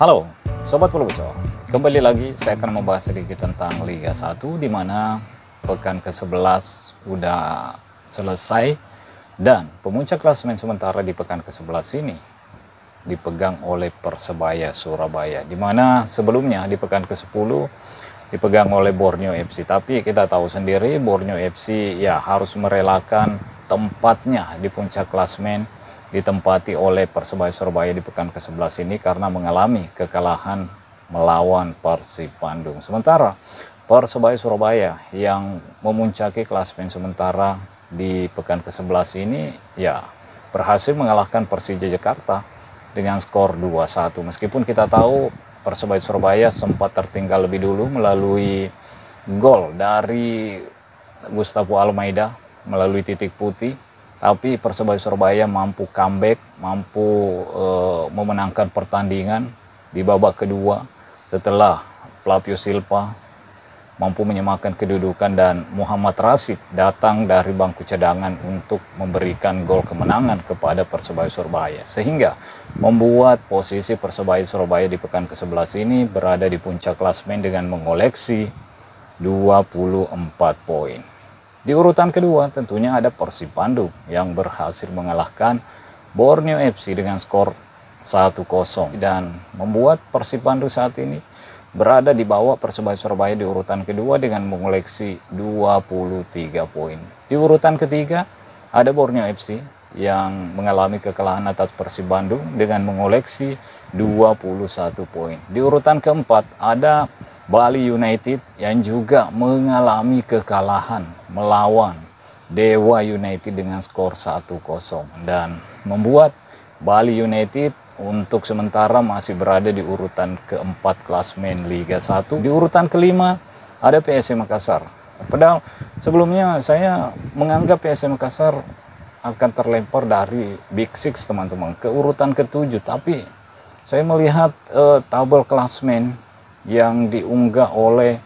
Halo, Sobat Bola Bocor. Kembali lagi saya akan membahas sedikit tentang Liga 1 di mana pekan ke-11 udah selesai dan pemuncak klasemen sementara di pekan ke-11 ini dipegang oleh Persebaya Surabaya, di mana sebelumnya di pekan ke-10 dipegang oleh Borneo FC. Tapi kita tahu sendiri Borneo FC ya harus merelakan tempatnya di puncak klasemen ditempati oleh Persebaya Surabaya di pekan ke-11 ini karena mengalami kekalahan melawan Persib Bandung. Sementara Persebaya Surabaya yang memuncaki klasemen sementara di pekan ke-11 ini ya berhasil mengalahkan Persija Jakarta dengan skor 2-1. Meskipun kita tahu Persebaya Surabaya sempat tertinggal lebih dulu melalui gol dari Gustavo Almeida melalui titik putih. Tapi Persebaya Surabaya mampu comeback, mampu memenangkan pertandingan di babak kedua setelah Flavio Silva mampu menyamakan kedudukan dan Muhammad Rashid datang dari bangku cadangan untuk memberikan gol kemenangan kepada Persebaya Surabaya. Sehingga membuat posisi Persebaya Surabaya di pekan ke-11 ini berada di puncak klasemen dengan mengoleksi 24 poin. Di urutan kedua tentunya ada Persib Bandung yang berhasil mengalahkan Borneo FC dengan skor 1-0 dan membuat Persib Bandung saat ini berada di bawah Persebaya Surabaya di urutan kedua dengan mengoleksi 23 poin. Di urutan ketiga ada Borneo FC yang mengalami kekalahan atas Persib Bandung dengan mengoleksi 21 poin. Di urutan keempat ada Bali United yang juga mengalami kekalahan melawan Dewa United dengan skor 1-0 dan membuat Bali United untuk sementara masih berada di urutan keempat klasemen Liga 1. Di urutan kelima ada PSM Makassar. Padahal sebelumnya saya menganggap PSM Makassar akan terlempar dari Big Six teman-teman ke urutan ke-7, tapi saya melihat tabel klasemen yang diunggah oleh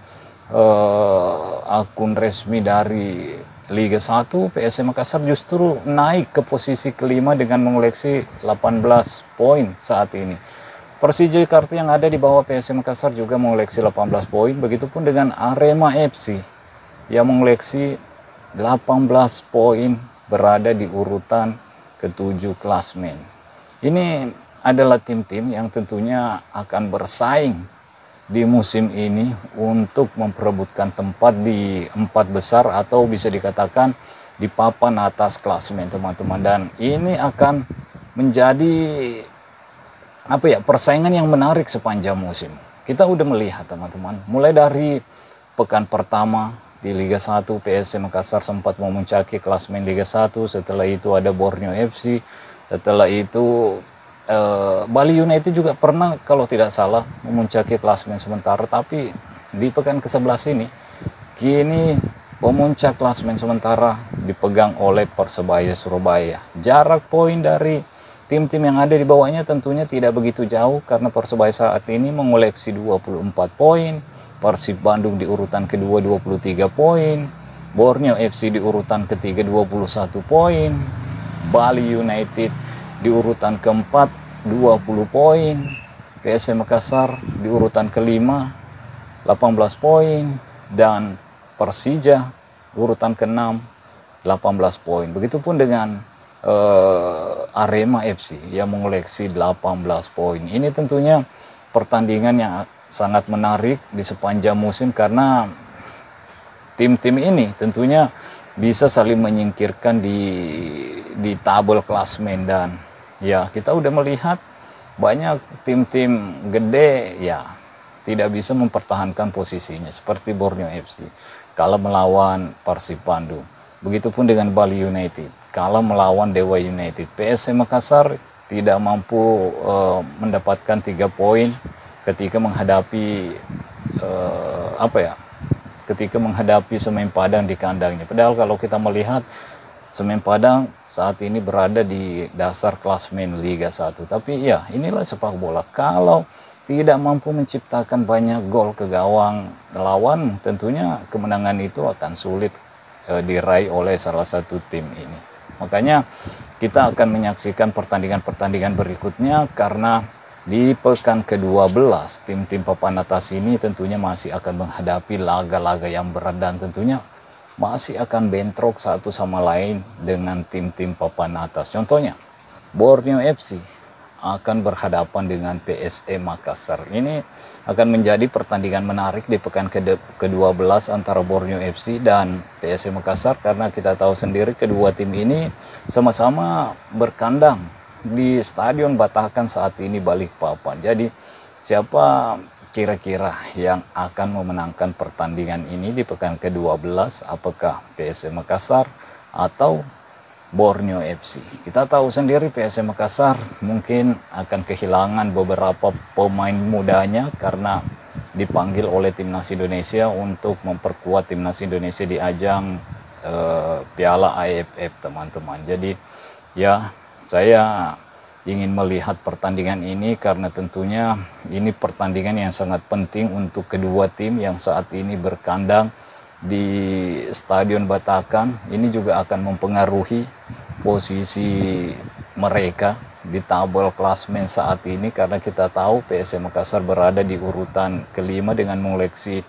akun resmi dari Liga 1, PSM Makassar justru naik ke posisi kelima dengan mengoleksi 18 poin saat ini. Persija Jakarta yang ada di bawah PSM Makassar juga mengoleksi 18 poin, begitupun dengan Arema FC yang mengoleksi 18 poin berada di urutan ke-7 klasemen. Ini adalah tim-tim yang tentunya akan bersaing di musim ini untuk memperebutkan tempat di 4 besar atau bisa dikatakan di papan atas klasemen teman-teman, dan ini akan menjadi persaingan yang menarik sepanjang musim. Kita udah melihat teman-teman mulai dari pekan pertama di Liga 1 PSM Makassar sempat memuncaki klasemen Liga 1, setelah itu ada Borneo FC, setelah itu Bali United juga pernah kalau tidak salah memuncaki klasemen sementara, tapi di pekan ke-11 ini kini pemuncak klasemen sementara dipegang oleh Persebaya Surabaya. Jarak poin dari tim-tim yang ada di bawahnya tentunya tidak begitu jauh karena Persebaya saat ini mengoleksi 24 poin, Persib Bandung di urutan kedua 23 poin, Borneo FC di urutan ketiga 21 poin, Bali United di urutan keempat 20 poin, PSM Makassar di urutan kelima 18 poin, dan Persija urutan ke-6 18 poin. Begitupun dengan Arema FC yang mengoleksi 18 poin. Ini tentunya pertandingan yang sangat menarik di sepanjang musim karena tim-tim ini tentunya bisa saling menyingkirkan di tabel klasemen, dan ya kita udah melihat banyak tim-tim gede ya tidak bisa mempertahankan posisinya seperti Borneo FC kalah melawan Persib Bandung, begitupun dengan Bali United kalah melawan Dewa United. PSM Makassar tidak mampu mendapatkan 3 poin ketika menghadapi ketika menghadapi Semen Padang di kandangnya. Padahal kalau kita melihat Semen Padang saat ini berada di dasar klasemen Liga 1. Tapi ya inilah sepak bola. Kalau tidak mampu menciptakan banyak gol ke gawang lawan, tentunya kemenangan itu akan sulit diraih oleh salah satu tim ini. Makanya kita akan menyaksikan pertandingan-pertandingan berikutnya karena Di pekan ke-12, tim-tim papan atas ini tentunya masih akan menghadapi laga-laga yang berat dan tentunya masih akan bentrok satu sama lain dengan tim-tim papan atas. Contohnya, Borneo FC akan berhadapan dengan PSM Makassar. Ini akan menjadi pertandingan menarik di pekan ke-12 antara Borneo FC dan PSM Makassar, karena kita tahu sendiri kedua tim ini sama-sama berkandang di Stadion Batakan saat ini Balikpapan. Jadi siapa kira-kira yang akan memenangkan pertandingan ini di pekan ke-12? Apakah PSM Makassar atau Borneo FC? Kita tahu sendiri PSM Makassar mungkin akan kehilangan beberapa pemain mudanya karena dipanggil oleh Timnas Indonesia untuk memperkuat Timnas Indonesia di ajang Piala AFF, teman-teman. Jadi ya, saya ingin melihat pertandingan ini karena tentunya ini pertandingan yang sangat penting untuk kedua tim yang saat ini berkandang di Stadion Batakan. Ini juga akan mempengaruhi posisi mereka di tabel klasmen saat ini, karena kita tahu PSM Makassar berada di urutan kelima dengan mengoleksi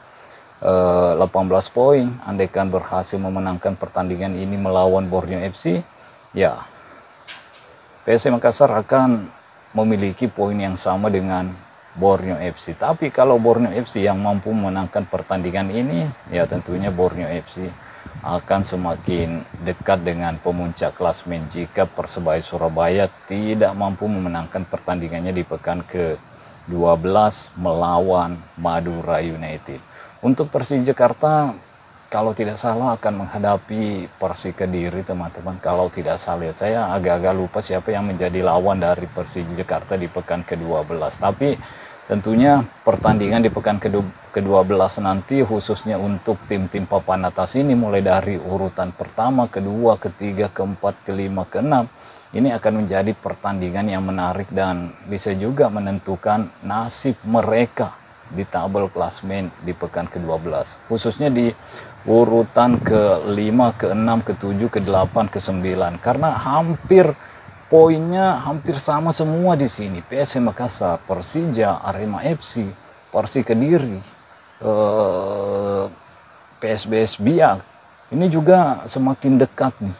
18 poin. Andaikan berhasil memenangkan pertandingan ini melawan Borneo FC, ya PSM Makassar akan memiliki poin yang sama dengan Borneo FC. Tapi kalau Borneo FC yang mampu memenangkan pertandingan ini, ya tentunya Borneo FC akan semakin dekat dengan pemuncak klasmen jika Persebaya Surabaya tidak mampu memenangkan pertandingannya di pekan ke-12 melawan Madura United. Untuk Persija Jakarta, kalau tidak salah akan menghadapi Persik Kediri, teman-teman. Kalau tidak salah, saya agak-agak lupa siapa yang menjadi lawan dari Persija Jakarta di pekan ke-12. Tapi tentunya pertandingan di pekan ke-12 nanti, khususnya untuk tim-tim papan atas ini, mulai dari urutan pertama, kedua, ketiga, keempat, kelima, keenam, ini akan menjadi pertandingan yang menarik dan bisa juga menentukan nasib mereka di tabel klasmen di pekan ke-12, khususnya di urutan ke-5, ke-6, ke-7, ke-8, ke-9, karena poinnya hampir sama semua di sini. PSM Makassar, Persija, Arema FC, Persik Kediri, PSBS Biak, ini juga semakin dekat nih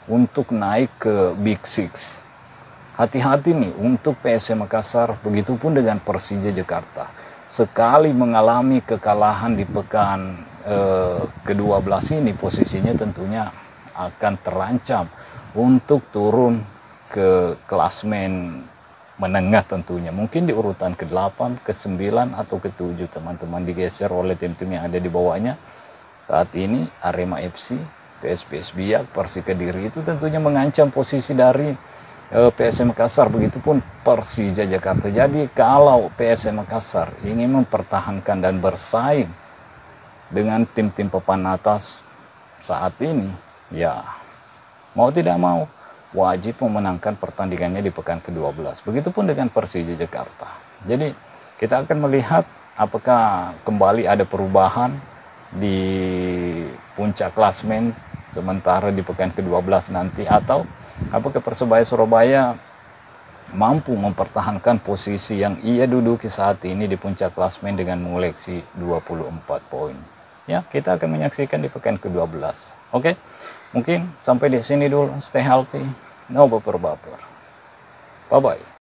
untuk naik ke Big Six. Hati-hati nih untuk PSM Makassar, begitupun dengan Persija Jakarta. Sekali mengalami kekalahan di pekan ke-12 ini, posisinya tentunya akan terancam untuk turun ke klasmen menengah tentunya. Mungkin di urutan ke-8, ke-9, atau ke-7, teman-teman, digeser oleh tim-tim yang ada di bawahnya. Saat ini Arema FC, PSBS Biak, Persik Kediri itu tentunya mengancam posisi dari PSM Makassar, begitupun Persija Jakarta. Jadi kalau PSM Makassar ingin mempertahankan dan bersaing dengan tim-tim papan atas saat ini, ya mau tidak mau wajib memenangkan pertandingannya di pekan ke-12. Begitupun dengan Persija Jakarta. Jadi kita akan melihat apakah kembali ada perubahan di puncak klasmen sementara di pekan ke-12 nanti, atau apakah Persebaya Surabaya mampu mempertahankan posisi yang ia duduki saat ini di puncak klasmen dengan mengoleksi 24 poin. Ya, kita akan menyaksikan di pekan ke-12. Oke, mungkin sampai di sini dulu. Stay healthy, no baper-baper. Bye-bye.